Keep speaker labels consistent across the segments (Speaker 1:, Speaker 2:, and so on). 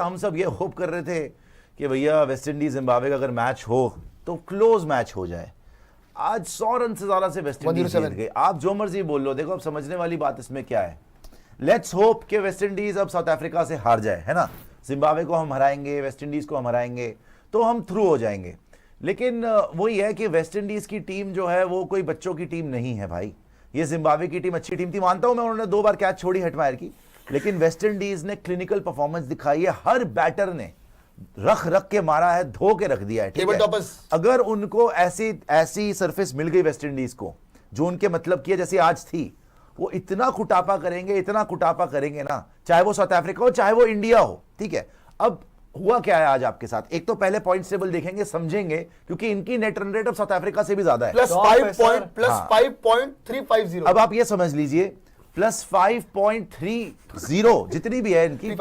Speaker 1: हम सब ये होप कर रहे थे कि भैया वेस्ट इंडीज जिम्बाब्वे का अगर मैच हो तो क्लोज मैच हो जाए। आज 100 रन से ज्यादा से वेस्ट इंडीज जीत गई। आप जो मर्जी बोल लो, देखो अब समझने वाली बात इसमें क्या है, लेट्स होप कि वेस्ट इंडीज अब साउथ अफ्रीका से हार जाए, है ना। जिम्बाब्वे को हम हराएंगे, वेस्ट इंडीज को हम हराएंगे तो हम थ्रू हो जाएंगे। लेकिन वही है कि वेस्ट इंडीज की टीम जो है वो कोई बच्चों की टीम नहीं है भाई। ये जिम्बाब्वे की टीम अच्छी टीम थी, मानता हूं मैं, उन्होंने 2 बार कैच छोड़ी हेटमायर की, लेकिन वेस्ट इंडीज ने क्लिनिकल परफॉर्मेंस दिखाई है। हर बैटर ने रख रख के मारा है, धो के रख दिया है, ठीक है। अगर उनको ऐसी सरफेस मिल गई वेस्ट इंडीज को जो उनके मतलब की है, जैसे आज थी, वो इतना कुटापा करेंगे ना, चाहे वो साउथ अफ्रीका हो चाहे वो इंडिया हो, ठीक है। अब हुआ क्या है आज आपके साथ, एक तो पहले पॉइंट्स टेबल देखेंगे, समझेंगे, क्योंकि इनकी नेट रन रेट अब साउथ अफ्रीका से भी ज्यादा है, +5.350। अब आप ये समझ लीजिए +5.30 जितनी भी है इनकी,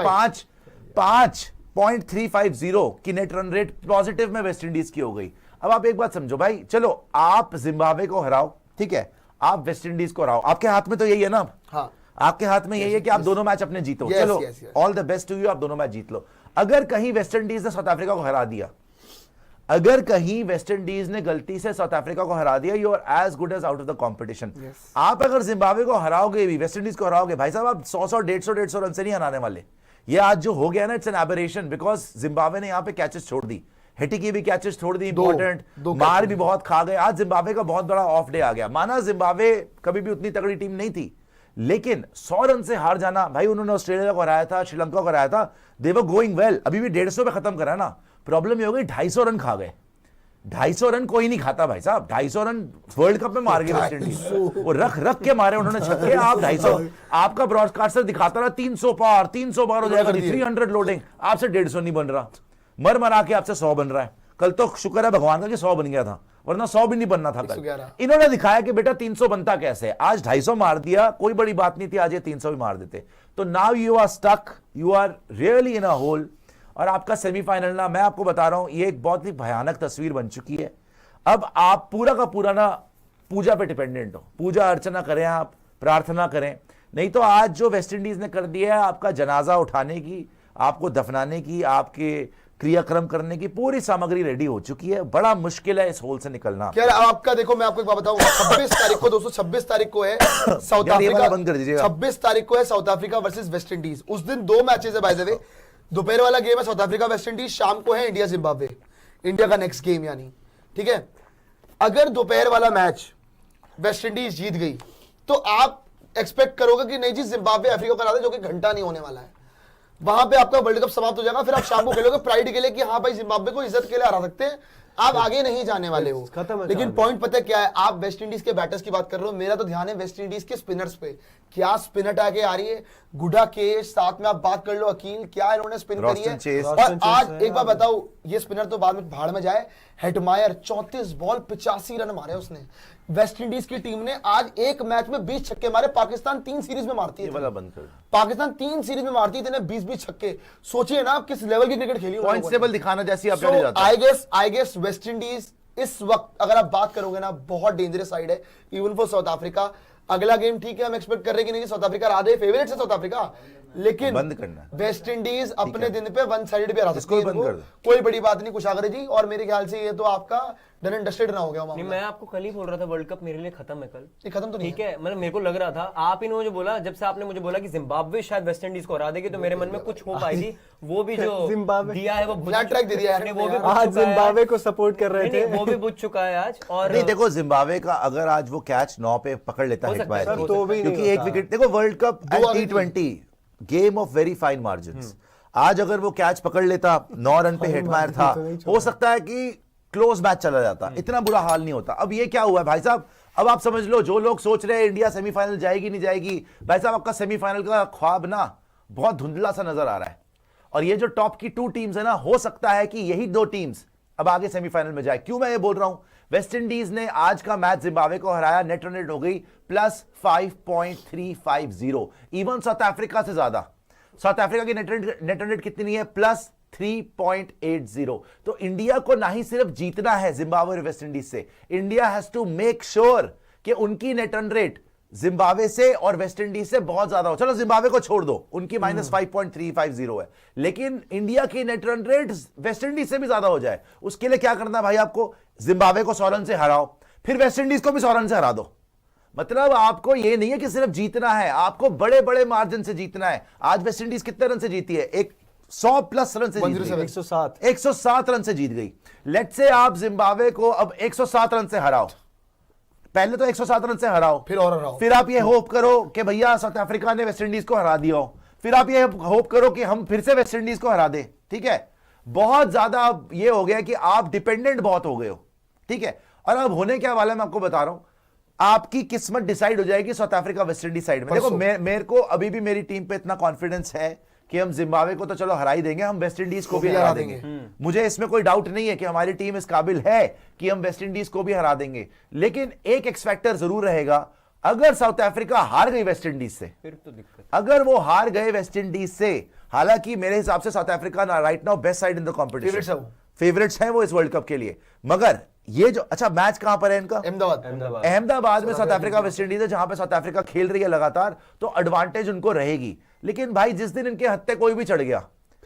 Speaker 1: 5.350 की नेट रन रेट पॉजिटिव में वेस्ट इंडीज की हो गई। अब आप एक बात समझो भाई, चलो आप जिम्बाब्वे को हराओ, ठीक है, आप वेस्ट इंडीज को हराओ, आपके हाथ में तो यही है ना। हाँ। आपके हाथ में यही है कि आप दोनों मैच अपने जीतो। चलो, all the best to you, आप दोनों मैच जीत लो। अगर कहीं वेस्ट इंडीज ने साउथ अफ्रीका को हरा दिया, अगर कहीं वेस्ट इंडीज ने गलती से साउथ अफ्रीका को हरा दिया, you are as good as out of the competition. आप अगर जिम्बाब्वे को हराओगे भी, वेस्ट इंडीज को हराओगे, भाई साहब आप 100-150 रन से नहीं हराने वाले। ये आज जो हो गया ना, it's an aberration, because Zimbabwe ने यहां पे कैचेस छोड़ दी, हेटी की भी कैचेस छोड़ दी, इंपॉर्टेंट मार भी बहुत खा गए। आज जिम्बाब्वे का बहुत बड़ा ऑफ डे आ गया। माना जिम्बाब्वे कभी भी उतनी तगड़ी टीम नहीं थी, लेकिन 100 रन से हार जाना, भाई उन्होंने ऑस्ट्रेलिया को हराया था, श्रीलंका को हराया था, दे वर गोइंग वेल, अभी भी 150 पे खत्म करा ना। प्रॉब्लम ये हो गई 250 रन खा गए। 250 रन कोई नहीं खाता भाई साहब, 250 रन वर्ल्ड कप में मार गए वेस्ट इंडीज, वो रख रख के मारे उन्होंने छक्के। आप 250, आपका ब्रॉडकास्टर दिखाता रहा 300 पार, 300 पार हो जाएगा, 300 लोडिंग, आपसे 150 नहीं बन रहा, मर मरा के आपसे 100 बन रहा है। कल तो शुक्र है भगवान का कि 100 बन गया था, वरना 100 भी नहीं बनना था कल। इन्होंने दिखाया कि बेटा 300 बनता कैसे। आज 250 मार दिया, कोई बड़ी बात नहीं थी, आज ये 300 भी मार देते। तो now you are stuck, you are really in a hole. और आपका सेमीफाइनल ना, मैं आपको बता रहा हूं, ये एक बहुत ही भयानक तस्वीर बन चुकी है। अब आप पूरा का पूरा ना पूजा पे डिपेंडेंट हो, पूजा अर्चना करें, आप प्रार्थना करें, नहीं तो आज जो वेस्ट इंडीज ने कर दिया है, आपका जनाजा उठाने की, आपको दफनाने की, आपके क्रियाक्रम करने की पूरी सामग्री रेडी हो चुकी है। बड़ा मुश्किल है इस होल से निकलना।
Speaker 2: क्या आपका, देखो मैं आपको एक बात बताऊं, 26 तारीख को, दोस्तों 26 तारीख को है साउथ अफ्रीका,
Speaker 1: बंद कर दीजिएगा,
Speaker 2: 26 तारीख को है south Africa versus West Indies. उस दिन 2 मैचेस है बाय द वे, दोपहर वाला गेम है साउथ अफ्रीका वेस्ट इंडीज, शाम को है इंडिया जिम्बाब्वे, इंडिया का नेक्स्ट गेम यानी, ठीक है। अगर दोपहर वाला मैच वेस्ट इंडीज जीत गई तो आप एक्सपेक्ट करोगे कि नहीं जी जिम्बाब्वे अफ्रीका करा दे, जो कि घंटा नहीं होने वाला है, वहां पे आपका वर्ल्ड कप समाप्त हो जाएगा। फिर आप शाम को खेलोगे प्राइड के लिए कि हाँ भाई जिम्बाब्वे को इज्जत के लिए हरा सकते हैं, आप आगे नहीं जाने वाले हो। लेकिन पॉइंट पता है क्या है, आप वेस्ट इंडीज के बैटर्स की बात कर रहे हो, मेरा तो ध्यान है वेस्ट इंडीज के स्पिनर्स पे। क्या स्पिनर आगे आ रही है, गुडा के साथ में आप बात कर लो, अकील, क्या इन्होंने स्पिन करी है। और आज एक बार बताओ, ये स्पिनर तो बाद में भाड़ में जाए, हेटमायर 34 बॉल 85 रन मारे उसने। वेस्ट इंडीज की टीम ने आज एक मैच में 20 छक्के मारे, पाकिस्तान 3 सीरीज में मारती है, पाकिस्तान 3 सीरीज में मारती है, 20-20 छक्के। सोचिए ना आप किस लेवल की क्रिकेट खेली।
Speaker 1: पॉइंट्स टेबल दिखाना जैसी
Speaker 2: आई गेस वेस्ट इंडीज इस वक्त अगर आप बात करोगे ना, बहुत डेंजरस साइड है इवन फॉर साउथ अफ्रीका। अगला गेम ठीक है, हम एक्सपेक्ट कर रहे हैं कि नहीं साउथ अफ्रीका हरा दे, फेवरेट है साउथ अफ्रीका, लेकिन
Speaker 1: बंद करना
Speaker 2: वेस्ट इंडीज अपने दिन पे 1 साइड पे हरा सकती है, कोई बड़ी बात नहीं कुशागर जी। और मेरे ख्याल से ये तो आपका डन एंड डस्टेड ना हो गया।
Speaker 3: नहीं, मैं आपको कल ही बोल रहा था वर्ल्ड कप मेरे लिए खत्म है कल।
Speaker 2: ये खत्म तो नहीं
Speaker 3: ठीक है, मतलब मेरे को लग रहा था, आप इन्होंने जो बोला, जब से आपने मुझे बोला कि जिम्बाब्वे शायद वेस्ट इंडीज को हरा देगी, तो मेरे मन में कुछ होप आई थी, वो भी जो दिया है वो
Speaker 2: फ्लैट ट्रैक दे दिया है,
Speaker 3: वो भी
Speaker 4: आज जिम्बाब्वे को सपोर्ट कर रहे थे,
Speaker 3: वो भी बुझ चुका है आज। और
Speaker 1: नहीं देखो, जिम्बाब्वे का अगर आज वो कैच 9 पे पकड़ लेता है क्योंकि एक विकेट, देखो world cup T20 game of very fine margins, आज अगर वो कैच पकड़ लेता, 9 रन पे हेटमायर था, हो सकता है कि क्लोज मैच चला जाता, इतना बुरा हाल नहीं होता। अब ये क्या हुआ है भाई साहब, अब आप समझ लो, जो लोग सोच रहे हैं इंडिया सेमीफाइनल जाएगी नहीं जाएगी, भाई साहब आपका सेमीफाइनल का ख्वाब ना बहुत धुंधला सा नजर आ रहा है। और ये जो टॉप की 2 टीम्स है ना, हो सकता है कि यही 2 टीम्स अब आगे सेमीफाइनल में जाए। क्यों मैं ये बोल रहा हूं, वेस्ट इंडीज ने आज का मैच जिम्बाब्वे को हराया, नेट रन रेट हो गई +5.350, इवन साउथ अफ्रीका से ज्यादा। साउथ अफ्रीका की नेट रन रेट कितनी है, +3.80। तो इंडिया को ना ही सिर्फ जीतना है जिम्बाब्वे और वेस्ट इंडीज से, India has to make sure कि उनकी नेट रन रेट जिम्बाब्वे से और वेस्ट इंडीज से बहुत ज्यादा हो। चलो जिम्बाब्वे को छोड़ दो, उनकी -5.350 है, लेकिन इंडिया की net run rate waste Indies से भी ज्यादा हो जाए, उसके लिए क्या करना है भाई आपको? जिम्बाब्वे को 100 रन से हराओ, फिर वेस्ट इंडीज को भी 100 रन से हरा दो। मतलब आपको यह नहीं है कि सिर्फ जीतना है, आपको बड़े बड़े मार्जिन से जीतना है। आज वेस्ट इंडीज कितने रन से जीती है? 100+ रन से जीत गई, 107 रन से जीत गई। लेट्स से आप जिम्बाब्वे को अब 107 रन से हराओ, पहले तो 107 रन से हराओ,
Speaker 2: फिर और हराओ,
Speaker 1: फिर आप ये होप करो कि भैया साउथ अफ्रीका ने वेस्ट इंडीज को हरा दिया हो, फिर आप ये होप करो कि हम फिर से वेस्ट इंडीज को हरा दे। ठीक है, बहुत ज्यादा ये हो गया कि आप डिपेंडेंट बहुत हो गए हो। ठीक है, और अब होने क्या वाला है मैं आपको बता रहा हूं, आपकी किस्मत डिसाइड हो जाएगी south Africa West Indies side में। देखो मेरे को अभी भी मेरी टीम पे इतना कॉन्फिडेंस है कि हम जिम्बाब्वे को तो चलो हरा ही देंगे, हम वेस्ट इंडीज को भी हरा देंगे। मुझे इसमें कोई डाउट नहीं है कि हमारी टीम इस काबिल है कि हम वेस्ट इंडीज को भी हरा देंगे। लेकिन एक एक्स फैक्टर जरूर रहेगा, अगर साउथ अफ्रीका हार गई वेस्ट इंडीज से,
Speaker 3: फिर तो दिक्कत।
Speaker 1: अगर वो हार गए वेस्ट इंडीज से, हालांकि मेरे हिसाब से south Africa right now best side in the competition, favourites हैं वो इस वर्ल्ड कप के लिए, मगर ये जो अच्छा मैच कहां पर है इनका? अहमदाबाद में साउथ अफ्रीका वेस्ट इंडीज है, जहां पे साउथ अफ्रीका खेल रही है लगातार, तो एडवांटेज उनको रहेगी। लेकिन भाई जिस दिन इनके हत्थे कोई भी चढ़ गया,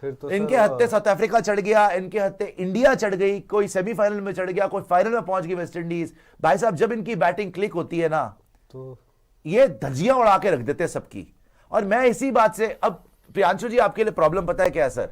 Speaker 4: फिर तो
Speaker 1: इनके हत्थे साउथ अफ्रीका चढ़ गया, इनके हत्थे इंडिया चढ़ गई, कोई सेमीफाइनल में चढ़ गया, कोई फाइनल में पहुंच गई वेस्ट इंडीज, भाई साहब जब इनकी बैटिंग क्लिक होती है ना, तो ये धज्जियां उड़ा के रख देते हैं सबकी। और मैं इसी बात से, अब प्रियांशु जी आपके लिए प्रॉब्लम पता है क्या है सर?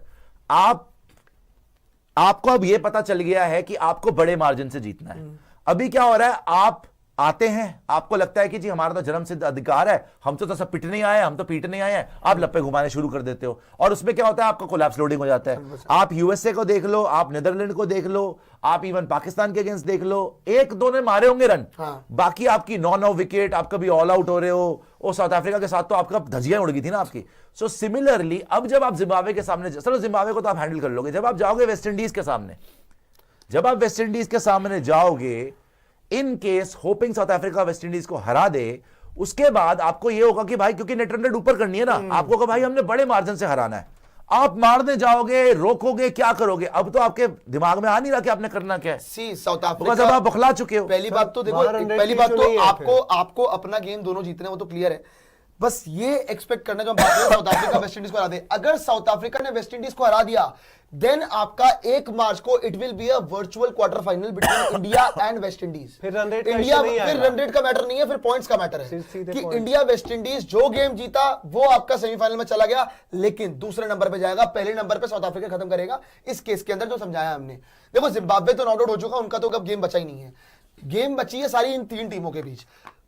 Speaker 1: आपको अब यह पता चल गया है कि आपको बड़े मार्जिन से जीतना है। अभी क्या हो रहा है, आप आते हैं, आपको लगता है कि जी हमारा तो जन्मसिद्ध अधिकार है, हम तो सब पिटने आए हैं, हम तो पीटने आए हैं, आप लप्पे घुमाने शुरू कर देते हो, और उसमें क्या होता है, आपका कोलैप्स लोडिंग हो जाता है। आप यूएसए को देख लो, आप नीदरलैंड को देख लो, आप इवन पाकिस्तान के अगेंस्ट देख लो, 1-2 ने मारे होंगे रन, बाकी आपकी 9-9 विकेट, आप कभी ऑल आउट हो रहे हो। और साउथ अफ्रीका के साथ तो आपका धजियां उड़ गई थी ना आपकी। सो सिमिलरली अब जब आप जिम्बाब्वे के सामने, चलो जिम्बाब्वे को तो आप हैंडल कर लोगे, जब आप जाओगे वेस्ट इंडीज के सामने, जब आप वेस्ट इंडीज के सामने जाओगे, in case hopping south Africa West Indies को हरा दे, उसके बाद आपको यह होगा कि भाई क्योंकि नेट रन रेट ऊपर करनी है ना, आपको कहा भाई हमने बड़े मार्जिन से हराना है, आप मारने जाओगे, रोकोगे, क्या करोगे? अब तो आपके दिमाग में आ नहीं रहा कि आपने करना क्या है।
Speaker 2: साउथ अफ्रीका,
Speaker 1: जब आप बखला चुके हो।
Speaker 2: पहली बात तो देखो, पहली बात तो आपको अपना गेम दोनों जीतने, वो तो क्लियर है। बस ये एक्सपेक्ट करना, जो बात है साउथ अफ्रीका वेस्ट इंडीज को हरा दे। अगर साउथ अफ्रीका ने वेस्ट इंडीज को हरा दिया, देन आपका 1 मार्च को it will be a virtual quarter final between India and West Indies.
Speaker 4: फिर रन रेट
Speaker 2: का मैटर नहीं है, फिर पॉइंट्स का मैटर है कि इंडिया वेस्ट इंडीज जो गेम जीता वो आपका सेमीफाइनल में चला गया, लेकिन दूसरे नंबर पे जाएगा, पहले नंबर पे साउथ अफ्रीका खत्म करेगा। इस केस के अंदर जो समझाया हमने, देखो जिम्बाब्वे तो नॉट आउट हो चुका, उनका तो अब गेम बचा ही नहीं है, गेम बची है सारी इन 3 टीमों के बीच।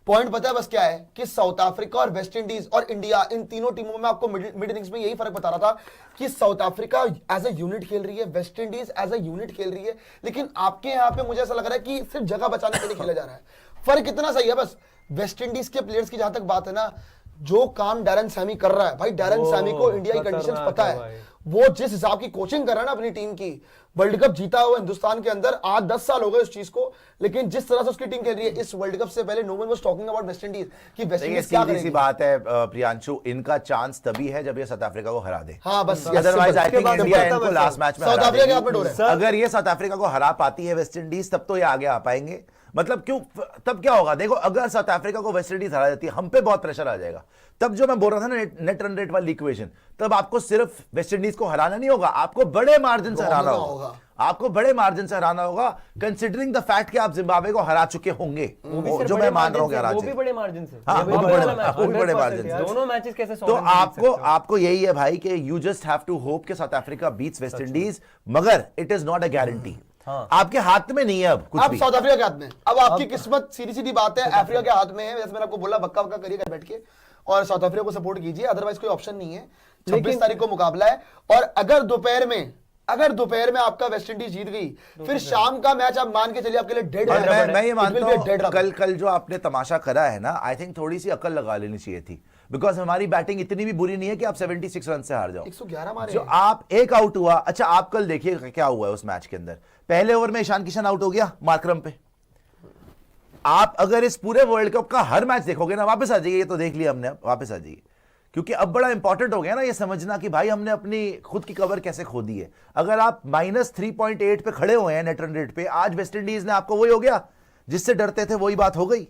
Speaker 2: पॉइंट पता है बस क्या है कि साउथ अफ्रीका और वेस्ट इंडीज और इंडिया, इन तीनों टीमों में आपको मिड इनिंग्स में यही फर्क बता रहा था कि South Africa as a unit खेल रही है, West Indies as a unit खेल रही है, लेकिन आपके यहां पे मुझे ऐसा लग रहा है कि सिर्फ जगह बचाने के लिए खेला जा रहा है। फर्क इतना सही है बस, वेस्ट इंडीज के प्लेयर्स की जहां तक बात है ना, जो काम डैरन सैमी कर रहा है, भाई डैरन सैमी को इंडिया की कंडीशंस पता है, वो जिस हिसाब की कोचिंग कर रहा है ना अपनी टीम की, वर्ल्ड कप जीता हुआ हिंदुस्तान के अंदर, आज 10 साल हो गए उस चीज को, लेकिन जिस तरह से उसकी टीम खेल रही है, इस वर्ल्ड कप से पहले no one was talking about West Indies कि वेस्ट इंडीज क्या करेगी।
Speaker 1: सी बात है प्रियांशु, इनका चांस तभी है जब ये साउथ अफ्रीका को हरा दे।
Speaker 2: हाँ बस,
Speaker 1: अदरवाइज आई थिंक इंडिया इनको लास्ट मैच में हरा देगी।
Speaker 2: है।
Speaker 1: अगर ये साउथ अफ्रीका को हरा पाती है वेस्ट इंडीज, तब तो ये आगे आ पाएंगे। मतलब क्यों, तब क्या होगा देखो, अगर साउथ अफ्रीका को वेस्ट इंडीज हरा देती है, हम पे बहुत प्रेशर आ जाएगा। तब जो मैं बोल रहा था ना नेट रन रेट वाली इक्वेशन, तब आपको सिर्फ वेस्ट इंडीज को हराना नहीं होगा, आपको बड़े मार्जिन से हराना होगा, आपको बड़े मार्जिन से हराना होगा, कंसीडरिंग द फैक्ट कि आप जिम्बाब्वे को हरा चुके होंगे, जो मैं मान रहा हूं,
Speaker 3: वो भी बड़े मार्जिन से,
Speaker 1: हाँ वो भी बड़े मार्जिन से,
Speaker 3: दोनों मैचेस कैसे।
Speaker 1: तो आपको यही है भाई कि you just have to hope कि South Africa beats West Indies, मगर it is not a guarantee. आपके हाथ में नहीं है अब कुछ भी।
Speaker 2: साउथ अफ्रीका के हाथ में, अब आपकी किस्मत सीधी सीधी बात है अफ्रीका के हाथ में है। जैसे मैंने आपको बोला, बक्का बक्का करिए घर बैठ के और साउथ अफ्रीका को सपोर्ट कीजिए, अदरवाइज कोई ऑप्शन नहीं है। 26 तारीख को मुकाबला है, और अगर दोपहर में आपका वेस्ट इंडीज जीत गई, फिर शाम का मैच आप मान के चलिए आपके लिए डेड है।
Speaker 1: मैं ये मानता हूं कल जो आपने तमाशा करा है ना, आई थिंक थोड़ी सी अकल लगा लेनी चाहिए थी, बिकॉज हमारी बैटिंग इतनी भी बुरी नहीं है कि आप 76 रन से हार जाओ।
Speaker 2: 111 मारे
Speaker 1: जो आप एक आउट हुआ। अच्छा आप कल देखिए क्या हुआ है उस मैच के अंदर, पहले ओवर में ईशान किशन आउट हो गया मार्करम पे। आप अगर इस पूरे वर्ल्ड कप का हर मैच देखोगे ना, वापस आ जाइए, ये तो देख लिया हमने, वापस आ जाइए, क्योंकि अब बड़ा इंपॉर्टेंट हो गया ना ये समझना कि भाई हमने अपनी खुद की कवर कैसे खो दी है। अगर आप -3.8 पे खड़े हुए हैं नेट रन रेट पे, आज वेस्ट इंडीज ने आपको वही हो गया जिससे डरते थे, वही बात हो गई।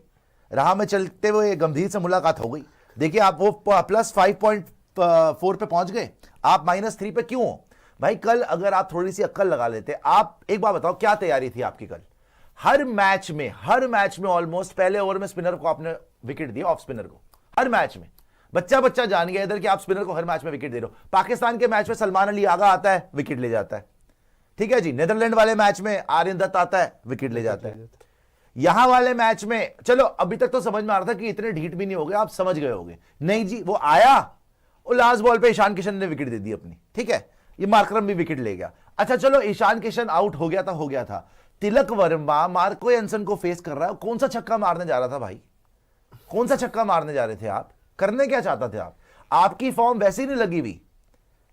Speaker 1: राह में चलते हुए गंभीर से मुलाकात हो गई, देखिए आप वो +5.4 पे पहुंच गए, आप -3 पे क्यों हो भाई? कल अगर आप थोड़ी सी अक्ल लगा लेते, आप एक बात बताओ क्या तैयारी थी आपकी कल? हर मैच में ऑलमोस्ट पहले ओवर में स्पिनर को आपने विकेट दिया, ऑफ स्पिनर को, हर मैच में बच्चा जान गया इधर कि आप स्पिनर को हर मैच में विकेट दे रहे हो। पाकिस्तान के मैच में सलमान अली आगा आता है, विकेट ले जाता है, ठीक है जी। नेदरलैंड वाले मैच में आर्यन दत्त आता है, विकेट ले जाता है। यहां वाले मैच में चलो अभी तक तो समझ में आ रहा था कि इतने ढीठ भी नहीं हो गए, आप समझ गए होगे, नहीं जी वो आया, वो लास्ट बॉल पे ईशान किशन ने विकेट दे दी अपनी, ठीक है, ये मार्करम भी विकेट ले गया। अच्छा चलो ईशान किशन आउट हो गया था, तिलक वर्मा मार्को एंसन को फेस कर रहा है, कौन सा छक्का मारने जा रहा था भाई? कौन सा छक्का मारने जा रहे थे आप? करने क्या चाहता थे आप? आपकी फॉर्म वैसे ही नहीं लगी हुई।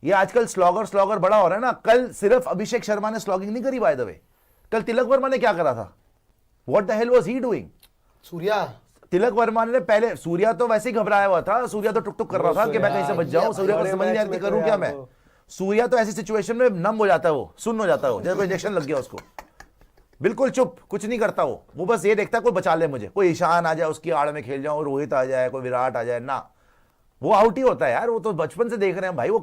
Speaker 1: ये आजकल स्लॉगर बड़ा हो रहा है ना। कल सिर्फ अभिषेक शर्मा ने स्लॉगिंग नहीं करी बाय द वे, कल तिलक वर्मा ने क्या करा था? What the hell was he doing?
Speaker 2: Surya,
Speaker 1: Tilak Varma ने पहले, सूर्या तो वैसे ही घबराया हुआ था, सूर्या तो टुक कर रहा था कि मैं कहीं से बच जाऊं, सूर्या को समझ नहीं आती करूं क्या मैं। सूर्या तो ऐसी सिचुएशन में नम हो जाता है, वो सुन्न हो जाता है, जैसे कोई इंजेक्शन लग गया उसको, बिल्कुल चुप, कुछ नहीं करता वो बस ये देखता है कोई बचा ले मुझे, कोई ईशान आ जाए उसकी आड़ में खेल जाऊं, रोहित आ जाए, कोई विराट आ जाए ना, वो आउट ही होता है यार। वो तो बचपन से देख रहे हैं भाई, वो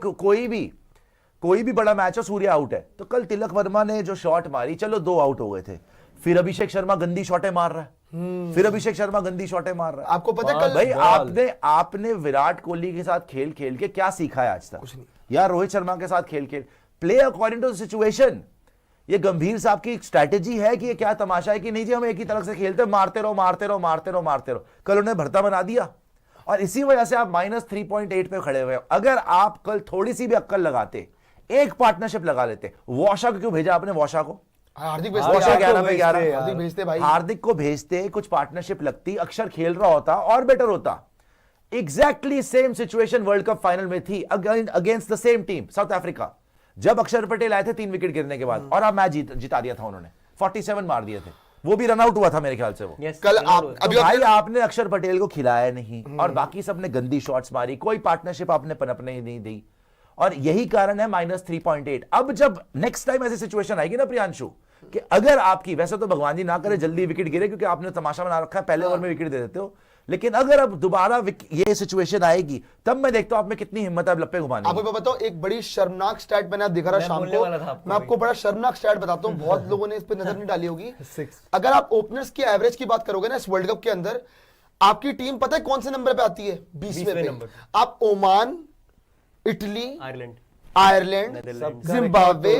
Speaker 1: कोई भी बड़ा मैच हो सूर्या आउट है। तो कल तिलक वर्मा ने जो शॉट मारी, चलो 2 आउट हो गए थे, फिर अभिषेक शर्मा गंदी शॉटें मार रहा है, फिर अभिषेक शर्मा गंदी शॉटें मार रहा है।
Speaker 2: आपको पता है कल
Speaker 1: भाई आपने विराट कोहली के साथ खेल के क्या सीखा है आज तक? यार रोहित शर्मा के साथ खेल प्ले अकॉर्डिंग टू सिचुएशन। ये गंभीर साहब की स्ट्रैटेजी है कि ये क्या तमाशा है कि नहीं जी हम एक ही तरफ से खेलते, मारते रहो। कल उन्हें भरता बना दिया और इसी वजह से आप -3.8 पे खड़े हुए हो। अगर आप कल थोड़ी सी भी अक्ल लगाते, एक पार्टनरशिप लगा लेते, वॉशा को क्यों भेजा आपने? वॉशा को
Speaker 2: हार्दिक
Speaker 1: वॉशा 11 पे 11
Speaker 2: हार्दिक भेजते भाई,
Speaker 1: हार्दिक को भेजते, कुछ पार्टनरशिप लगती, अक्षर खेल रहा होता और बेटर होता। Exactly same situation world cup final में थी against the same team south Africa, जब अक्षर पटेल आए थे 3 विकेट गिरने के बाद, और आप मैच जिता दिया था उन्होंने, 47 मार दिए थे, वो भी रन आउट हुआ था मेरे ख्याल से वो।
Speaker 2: कल आप
Speaker 1: तो भाई आपने अक्षर पटेल को खिलाया नहीं और बाकी सबने गंदी शॉट्स मारी, कोई पार्टनरशिप आपने पनपने ही नहीं दी, और यही कारण है -3.8। अब जब नेक्स्ट टाइम ऐसी सिचुएशन आएगी ना प्रियांशु, कि अगर आपकी, वैसे तो भगवान जी ना करे जल्दी विकेट गिरे क्योंकि आपने तमाशा बना रखा है, पहले ओवर में विकेट दे देते हो, लेकिन अगर अब दोबारा ये सिचुएशन आएगी तब मैं देखता हूं आप में कितनी हिम्मत है अब लप्पे घुमाने की।
Speaker 2: आपको मैं बताऊं एक बड़ी शर्मनाक स्टैट मैंने आप दिखा रहा शाम को, मैं आपको बड़ा शर्मनाक स्टैट बताता हूं, बहुत लोगों ने इस पे नजर नहीं डाली होगी। अगर आप ओपनर्स की एवरेज की बात करोगे ना इस वर्ल्ड कप के अंदर, आपकी टीम पता है कौन से नंबर पे आती है? 20वें नंबर। आप Oman, Italy, Ireland, Zimbabwe,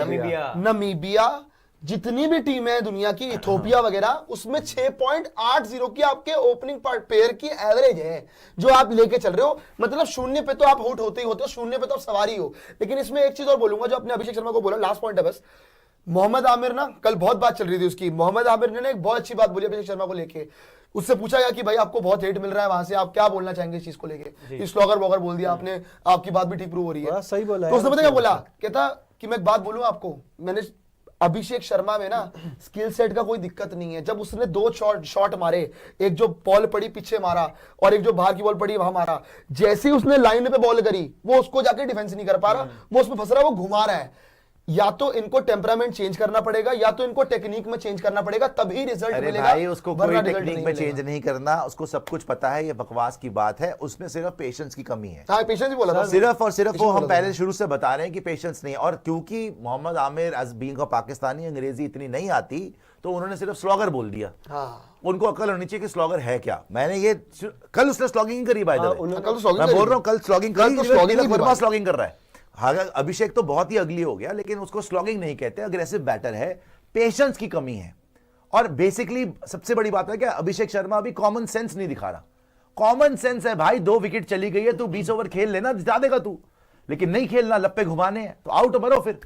Speaker 2: Namibia, जितनी भी टीमें हैं दुनिया की, इथोपिया वगैरह, उसमें 6.80 की आपके ओपनिंग पेयर की एवरेज है जो आप लेके चल रहे हो। मतलब 0 पे तो आप आउट होते ही होते हो, 0 पे तो आप सवारी हो। लेकिन इसमें एक चीज और बोलूंगा जो आपने अभिषेक शर्मा को बोला, लास्ट पॉइंट है बस। मोहम्मद आमिर ना, कल बहुत बात चल रही थी उसकी, मोहम्मद आमिर ने एक बहुत अच्छी बात बोली अभिषेक शर्मा को लेके। उससे पूछा गया कि भाई आपको बहुत हेट मिल रहा है वहां से, आप क्या बोलना चाहेंगे इस चीज को लेके? स्लॉगर वॉगर बोल दिया आपने, आपकी बात भी ठीक प्रूव हो रही है,
Speaker 4: सही बोला।
Speaker 2: तो उसने पता क्या बोला? कहता कि मैं एक बात बोलूं आपको, मैंने अभिषेक शर्मा में ना स्किल सेट का कोई दिक्कत नहीं है। जब उसने 2 शॉट मारे, एक जो बॉल पड़ी पीछे मारा और एक जो बाहर की बॉल पड़ी वहां मारा, जैसे ही उसने लाइन पे बॉल करी वो उसको जाके डिफेंस नहीं कर पा रहा, वो उसमें फंस रहा है, वो घुमा रहा है। या तो इनको टेम्परामेंट चेंज करना पड़ेगा या तो इनको टेक्निक में चेंज करना पड़ेगा, तभी रिजल्ट मिलेगा।
Speaker 1: भाई उसको कोई टेक्निक में चेंज नहीं करना, उसको सब कुछ पता है, ये बकवास की बात है, उसमें सिर्फ पेशेंस की कमी है।
Speaker 2: हाँ, पेशेंस ही बोला था
Speaker 1: सिर्फ और सिर्फ, वो हम पहले शुरू से बता रहे हैं कि पेशेंस नहीं है। और क्योंकि Mohammad Amir as being a Pakistani अंग्रेजी इतनी नहीं आती, तो उन्होंने सिर्फ स्लॉगर बोल दिया। उनको अकल होनी चाहिए कि स्लॉगर है क्या। मैंने ये कल उसने स्लॉगिंग करी बाय द वे, मैं बोल रहा हूं कल स्लॉगिंग स्लॉगिंग कर रहा है। हाँ, अभिषेक तो बहुत ही अगली हो गया, लेकिन उसको स्लॉगिंग नहीं कहते, अग्रेसिव बैटर है, पेशेंस की कमी है। और बेसिकली सबसे बड़ी बात है क्या, अभिषेक शर्मा अभी कॉमन सेंस नहीं दिखा रहा। कॉमन सेंस है भाई, 2 विकेट चली गई है, तू 20 ओवर खेल लेना, जिता देगा तू, लेकिन नहीं खेलना, लप्पे घुमाने हैं, तो आउट मरो फिर।